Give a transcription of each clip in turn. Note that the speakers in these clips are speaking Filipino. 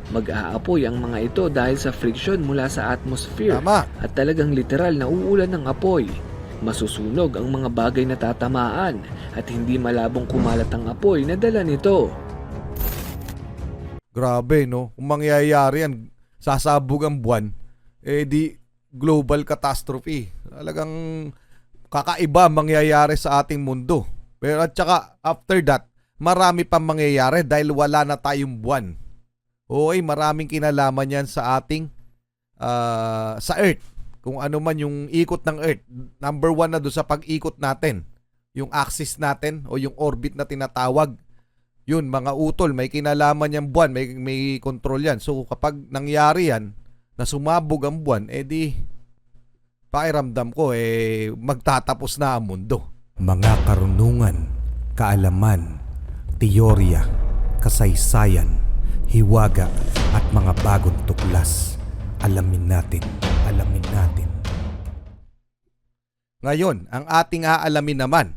Mag-aapoy ang mga ito dahil sa friction mula sa atmosphere Tama. at talagang literal na uulan ng apoy. Masusunog ang mga bagay na tatamaan at hindi malabong kumalat ang apoy na dala nito. Grabe, no? Kung mangyayari yan, sasabog ang buwan, eh di global catastrophe. Talagang kakaiba mangyayari sa ating mundo. Pero at saka after that, marami pang mangyayari dahil wala na tayong buwan. Okay, maraming kinalaman yan sa ating sa Earth. Kung ano man yung ikot ng Earth. Number 1 na doon sa pag-ikot natin. Yung axis natin o yung orbit na tinatawag. Yun, mga utol, may kinalaman yung buwan, may control yan. So kapag nangyari yan, na sumabog ang buwan, di pakiramdam ko, magtatapos na ang mundo. Mga karunungan, kaalaman, teorya, kasaysayan, hiwaga, at mga bagong tuklas. Alamin natin. Ngayon, ang ating aalamin naman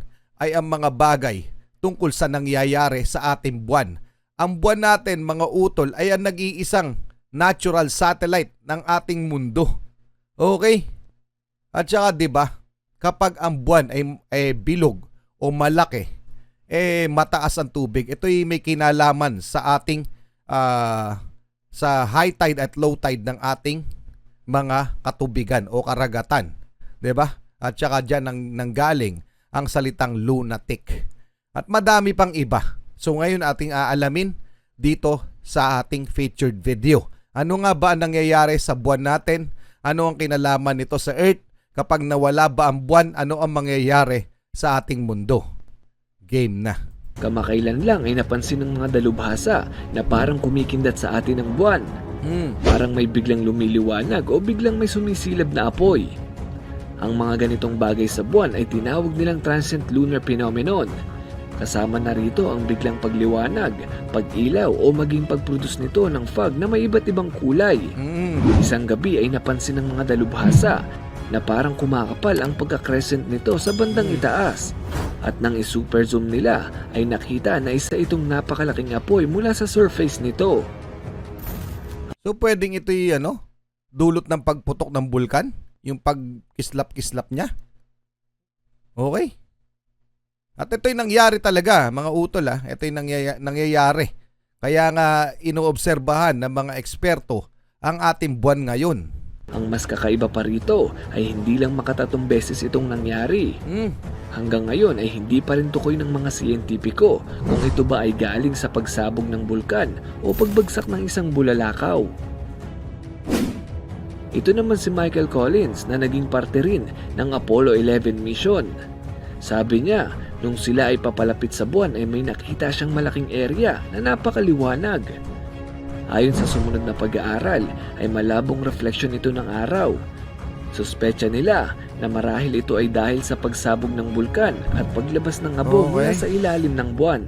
ay ang mga bagay tungkol sa nangyayari sa ating buwan. Ang buwan natin, mga utol, ay ang nag-iisang natural satellite ng ating mundo. Okay? At saka 'di ba, kapag ang buwan ay bilog o malaki, mataas ang tubig. Ito'y may kinalaman sa ating sa high tide at low tide ng ating mga katubigan o karagatan. 'Di ba? At saka diyan nanggaling ang salitang lunatic. At madami pang iba. So ngayon ating aalamin dito sa ating featured video. Ano nga ba ang nangyayari sa buwan natin? Ano ang kinalaman nito sa Earth? Kapag nawala ba ang buwan, ano ang mangyayari sa ating mundo? Game na. Kamakailan lang ay napansin ng mga dalubhasa na parang kumikindat sa atin ang buwan. Parang may biglang lumiliwanag o biglang may sumisilab na apoy. Ang mga ganitong bagay sa buwan ay tinawag nilang transient lunar phenomenon. Kasama na rito ang biglang pagliwanag, pag-ilaw o maging pag-produce nito ng fog na may iba't ibang kulay. Isang gabi ay napansin ng mga dalubhasa na parang kumakapal ang pagka-crescent nito sa bandang itaas. At nang i-super zoom nila ay nakita na isa itong napakalaking apoy mula sa surface nito. So pwedeng ito'y dulot ng pagputok ng bulkan? Yung pag-kislap-kislap niya? Okay. At ito'y nangyari talaga, mga utol. Ito'y nangyayari. Kaya nga inoobserbahan ng mga eksperto ang ating buwan ngayon. Ang mas kakaiba pa rito ay hindi lang makatatong beses itong nangyari. Hanggang ngayon ay hindi pa rin tukoy ng mga siyentipiko kung ito ba ay galing sa pagsabog ng bulkan o pagbagsak ng isang bulalakaw. Ito naman si Michael Collins na naging parte rin ng Apollo 11 mission. Sabi niya, nung sila ay papalapit sa buwan ay may nakita siyang malaking area na napakaliwanag. Ayon sa sumunod na pag-aaral ay malabong refleksyon ito ng araw. Suspetsa nila na marahil ito ay dahil sa pagsabog ng bulkan at paglabas ng abo mula sa ilalim ng buwan.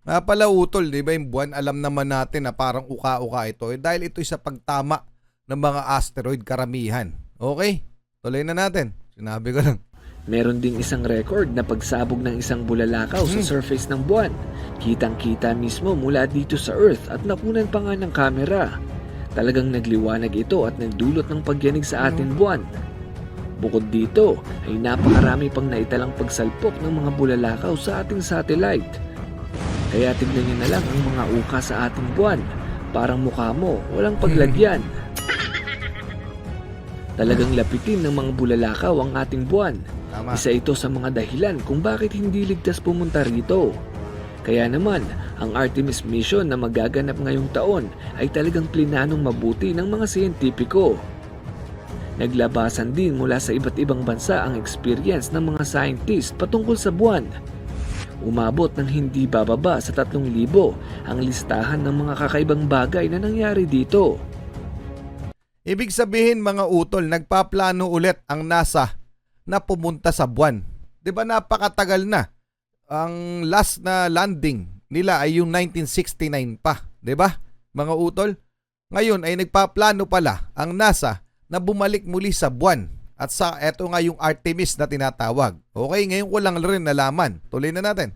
Nga pala utol, di ba yung buwan, alam naman natin na parang uka-uka ito. Dahil ito'y sa pagtama ng mga asteroid karamihan. Okay? Tuloy na natin. Sinabi ko lang. Meron ding isang record na pagsabog ng isang bulalakaw sa surface ng buwan. Kitang-kita mismo mula dito sa Earth at nakunan pa nga ng kamera. Talagang nagliwanag ito at nagdulot ng pagyanig sa ating buwan. Bukod dito ay napakarami pang naitalang pagsalpok ng mga bulalakaw sa ating satellite. Kaya tignan niyo na lang ang mga uka sa ating buwan. Parang mukha mo, walang paglagyan. Talagang lapitin ng mga bulalakaw ang ating buwan. Tama. Isa ito sa mga dahilan kung bakit hindi ligtas pumunta rito. Kaya naman, ang Artemis mission na magaganap ngayong taon ay talagang plinanong mabuti ng mga siyentipiko. Naglabasan din mula sa iba't ibang bansa ang experience ng mga scientist patungkol sa buwan. Umabot ng hindi bababa sa 3,000 ang listahan ng mga kakaibang bagay na nangyari dito. Ibig sabihin mga utol, nagpaplano ulit ang NASA na pumunta sa buwan. 'Di ba napakatagal na? Ang last na landing nila ay yung 1969 pa, 'di ba? Mga utol, ngayon ay nagpaplano pala ang NASA na bumalik muli sa buwan. At sa eto nga yung Artemis na tinatawag. Okay, ngayon ko lang rin nalaman. Tuloy na natin.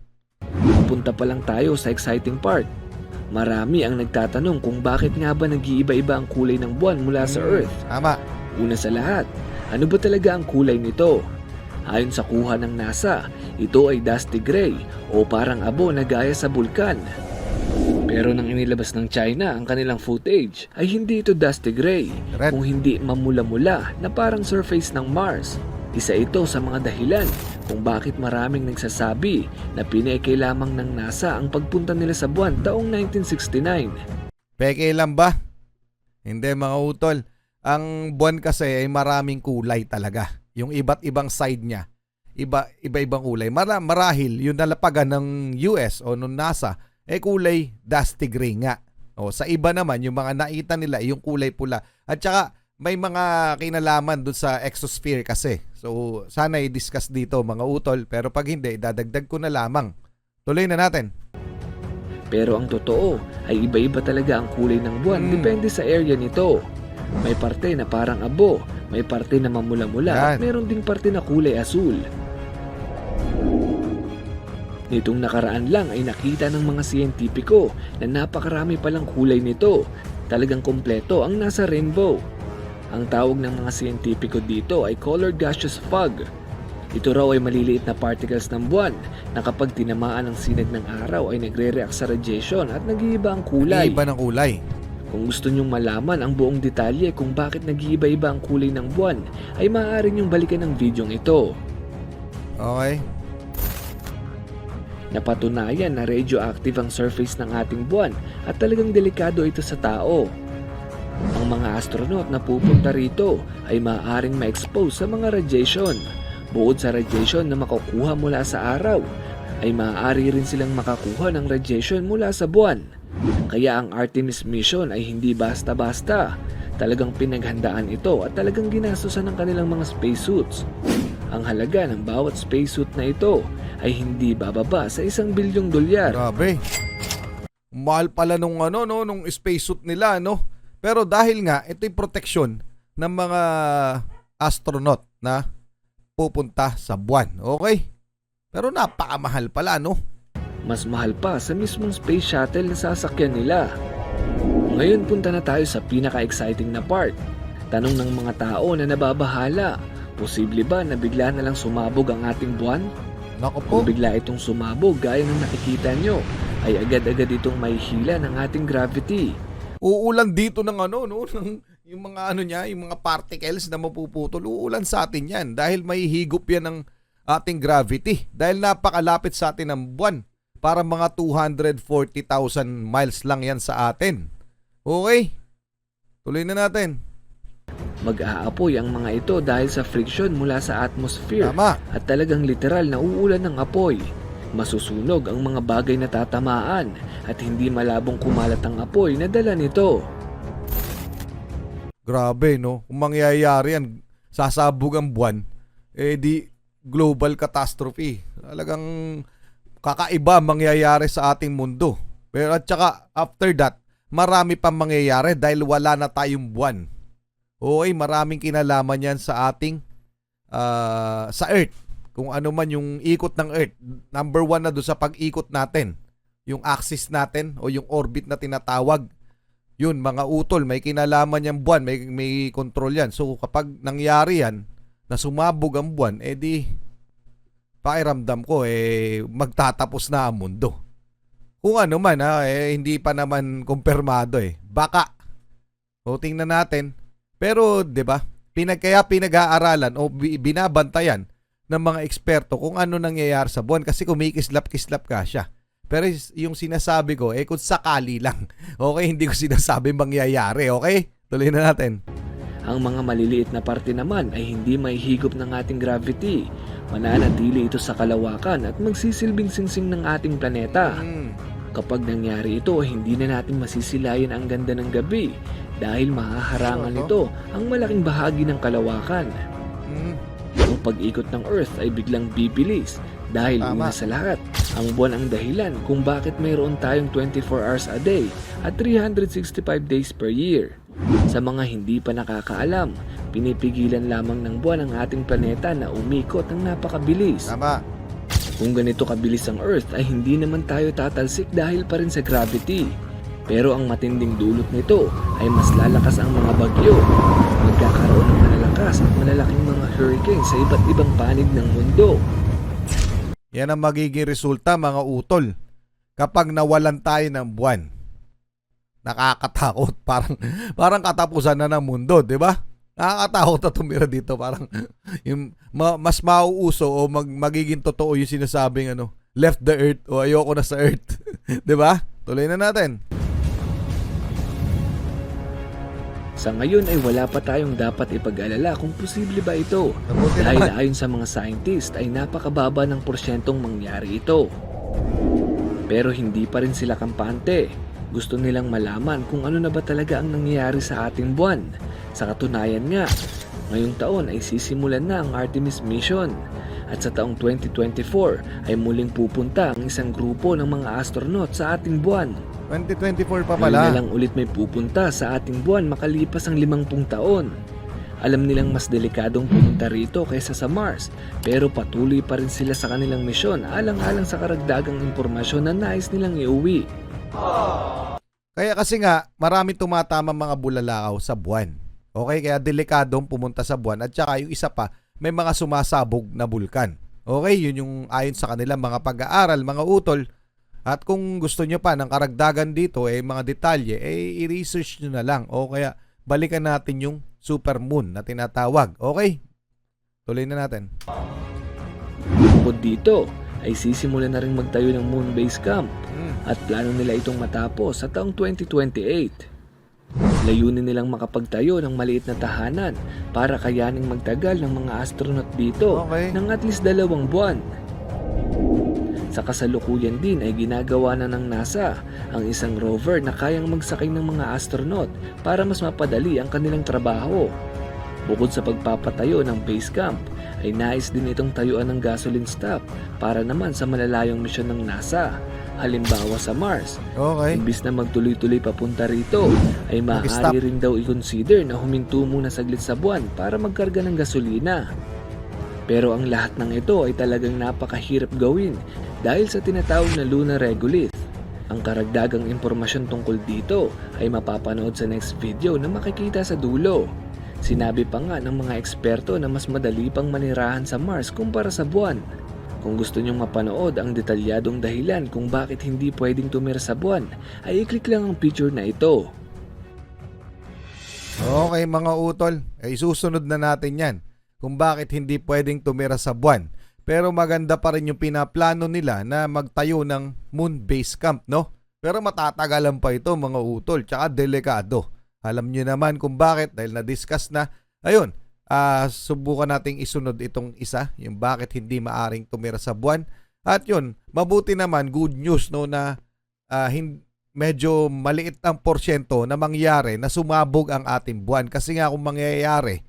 Punta pa lang tayo sa exciting part. Marami ang nagtatanong kung bakit nga ba nag-iiba-iba ang kulay ng buwan mula sa Earth. Tama. Una sa lahat, ano ba talaga ang kulay nito? Ayon sa kuha ng NASA, ito ay dusty gray o parang abo na gaya sa bulkan. Pero nang inilabas ng China ang kanilang footage, ay hindi ito dusty gray, Red. kung hindi mamula-mula na parang surface ng Mars. Isa ito sa mga dahilan kung bakit maraming nagsasabi na pineke lamang ng NASA ang pagpunta nila sa buwan taong 1969. Peke lang ba? Hindi mga utol. Ang buwan kasi ay maraming kulay talaga. Yung iba't ibang side niya. Iba-ibang kulay. Marahil yung nalapagan ng US o ng NASA kulay dusty gray nga. O, sa iba naman, yung mga nakita nila, yung kulay pula. At saka, may mga kinalaman dun sa exosphere kasi. So, sana i-discuss dito mga utol. Pero pag hindi, dadagdag ko na lamang. Tuloy na natin. Pero ang totoo ay iba-iba talaga ang kulay ng buwan depende sa area nito. May parte na parang abo, may parte na mamula-mula, at meron ding parte na kulay asul. Nitong nakaraan lang ay nakita ng mga siyentipiko na napakarami palang kulay nito. Talagang kompleto ang nasa rainbow. Ang tawag ng mga siyentipiko dito ay colored gaseous fog. Ito raw ay maliliit na particles ng buwan na kapag tinamaan ng sinag ng araw ay nagre-react sa radiation at nag-iiba ang kulay. Iba ng kulay. Kung gusto nyong malaman ang buong detalye kung bakit nag-iiba-iba ang kulay ng buwan, ay maaari nyong balikan ang videong ito. Okay. Napatunayan na radioactive ang surface ng ating buwan at talagang delikado ito sa tao. Ang mga astronaut na pupunta rito ay maaaring ma-expose sa mga radiation. Bukod sa radiation na makukuha mula sa araw, ay maaari rin silang makakuha ng radiation mula sa buwan. Kaya ang Artemis mission ay hindi basta-basta. Talagang pinaghandaan ito at talagang ginastusan ng kanilang mga spacesuits. Ang halaga ng bawat spacesuit na ito ay hindi bababa sa $1 bilyong. Grabe. Mahal pala nung nung spacesuit nila, no? Pero dahil nga ito'y proteksyon ng mga astronaut na pupunta sa buwan. Okay? Pero napakamahal pala, no? Mas mahal pa sa mismong space shuttle na sasakyan nila. Ngayon punta na tayo sa pinaka-exciting na part. Tanong ng mga tao na nababahala, posible ba na bigla na lang sumabog ang ating buwan? Nako po. Kung bigla itong sumabog gaya ng nakikita nyo, ay agad-agad itong may hila ng ating gravity. Uulan dito ng yung mga niya, yung mga particles na mapuputol, uulan sa atin yan dahil may higop yan ng ating gravity. Dahil napakalapit sa atin ng buwan. Para mga 240,000 miles lang yan sa atin. Okay? Tuloy na natin. Mag-aapoy ang mga ito dahil sa friction mula sa atmosphere. Tama. At talagang literal na uulan ng apoy. Masusunog ang mga bagay na tatamaan at hindi malabong kumalat ang apoy na dala nito. Grabe, no? Kung mangyayari yan, sasabog ang buwan, di global catastrophe. Talagang kakaiba mangyayari sa ating mundo. Pero at saka after that, marami pang mangyayari dahil wala na tayong buwan. Okay, maraming kinalaman yan sa ating sa Earth. Kung ano man yung ikot ng Earth. Number 1 na doon sa pag-ikot natin. Yung axis natin o yung orbit na tinatawag. Yun, mga utol, may kinalaman yung buwan, may control yan. So kapag nangyari yan, na sumabog ang buwan, di pakiramdam ko, magtatapos na ang mundo. Kung ano man, hindi pa naman kumpirmado Baka. O tingnan natin. Pero, di ba, kaya pinag-aaralan o binabantayan ng mga eksperto kung ano nangyayari sa buwan kasi kumikislap-kislap ka siya. Pero yung sinasabi ko, kung sakali lang. Okay, hindi ko sinasabi mangyayari, okay? Tuloy na natin. Ang mga maliliit na parte naman ay hindi mahihigop ng ating gravity. Mananatili ito sa kalawakan at magsisilbing singsing ng ating planeta. Kapag nangyari ito, hindi na natin masisilayan ang ganda ng gabi dahil mahaharangan nito ang malaking bahagi ng kalawakan. Ang pag-ikot ng Earth ay biglang bibilis dahil una sa lahat, ang buwan ang dahilan kung bakit mayroon tayong 24 hours a day at 365 days per year. Sa mga hindi pa nakakaalam, pinipigilan lamang ng buwan ang ating planeta na umikot ng napakabilis. Tama. Kung ganito kabilis ang Earth ay hindi naman tayo tatalsik dahil pa rin sa gravity. Pero ang matinding dulot nito ay mas lalakas ang mga bagyo. Magkakaroon ng malalakas at malalaking mga hurricane sa iba't ibang panig ng mundo. Yan ang magiging resulta mga utol kapag nawalan tayo ng buwan. Nakakatakot, parang katapusan na ng mundo, 'di ba? Nakakatakot na tumira dito, parang mas mauuso o magiging totoo yung sinasabing left the earth o ayoko na sa earth. 'Di ba? Tuloy na natin. Sa ngayon ay wala pa tayong dapat ipag-alala kung posible ba ito. Mabuti Dahil naman. ayon sa mga scientist ay napakababa ng porsyentong mangyari ito. Pero hindi pa rin sila kampante. Gusto nilang malaman kung ano na ba talaga ang nangyayari sa ating buwan. Sa katunayan nga, ngayong taon ay sisimulan na ang Artemis Mission. At sa taong 2024 ay muling pupunta ang isang grupo ng mga astronaut sa ating buwan. 2024 pa Ngayon pala. na lang ulit may pupunta sa ating buwan makalipas ang 50 taon. Alam nilang mas delikadong pumunta rito kaysa sa Mars, pero patuloy pa rin sila sa kanilang misyon alang-alang sa karagdagang impormasyon na nais nilang iuwi. Kaya kasi nga, marami tumatama mga bulalakaw sa buwan. Okay, kaya delikadong pumunta sa buwan. At saka yung isa pa, may mga sumasabog na bulkan. Okay, yun yung ayon sa kanilang mga pag-aaral, mga utol. At kung gusto nyo pa ng karagdagan dito, mga detalye, i-research nyo na lang. O kaya, balikan natin yung supermoon na tinatawag. Okay? Tuloy na natin. Bukod dito, ay sisimulan na rin magtayo ng moon base camp at plano nila itong matapos sa taong 2028. Layunin nilang makapagtayo ng maliit na tahanan para kayaning magtagal ng mga astronaut dito ng at least 2 buwan. Sa kasalukuyan din ay ginagawa na ng NASA ang isang rover na kayang magsakay ng mga astronaut para mas mapadali ang kanilang trabaho. Bukod sa pagpapatayo ng base camp, ay nais din itong tayuan ng gasoline stop para naman sa malalayong misyon ng NASA. Halimbawa sa Mars, Okay. imbis na magtuloy-tuloy papunta rito, ay Mag-stop. maaari rin daw i-consider na huminto muna saglit sa buwan para magkarga ng gasolina. Pero ang lahat ng ito ay talagang napakahirap gawin dahil sa tinatawag na lunar regolith. Ang karagdagang impormasyon tungkol dito ay mapapanood sa next video na makikita sa dulo. Sinabi pa nga ng mga eksperto na mas madali pang manirahan sa Mars kumpara sa buwan. Kung gusto nyong mapanood ang detalyadong dahilan kung bakit hindi pwedeng tumira sa buwan, ay i-click lang ang picture na ito. Okay mga utol, susunod na natin yan kung bakit hindi pwedeng tumira sa buwan. Pero maganda pa rin yung pinaplano nila na magtayo ng moon base camp, no? Pero matatagalan pa ito mga utol, tsaka delikado. Alam nyo naman kung bakit, dahil na-discuss na. Ayun, subukan nating isunod itong isa, yung bakit hindi maaring tumira sa buwan. At yun, mabuti naman, good news, no, na medyo maliit ang porsyento na mangyari na sumabog ang ating buwan. Kasi nga kung mangyayari,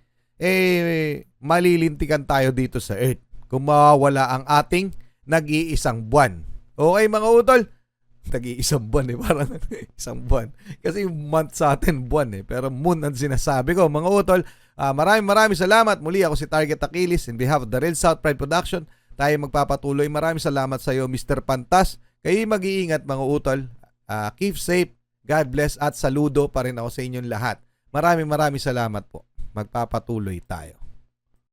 malilintikan tayo dito sa Earth kung mawawala ang ating nag-iisang buwan. Okay mga utol? Nag-iisang buwan parang isang buwan. Kasi yung month sa atin buwan pero moon ang sinasabi ko. Mga utol, maraming salamat. Muli ako si Target Achilles in behalf of the Real South Pride Production. Tayo magpapatuloy. Maraming salamat sa iyo Mr. Pantas. Kayo mag-iingat mga utol. Keep safe, God bless at saludo pa rin ako sa inyong lahat. Maraming salamat po. Magpapatuloy tayo.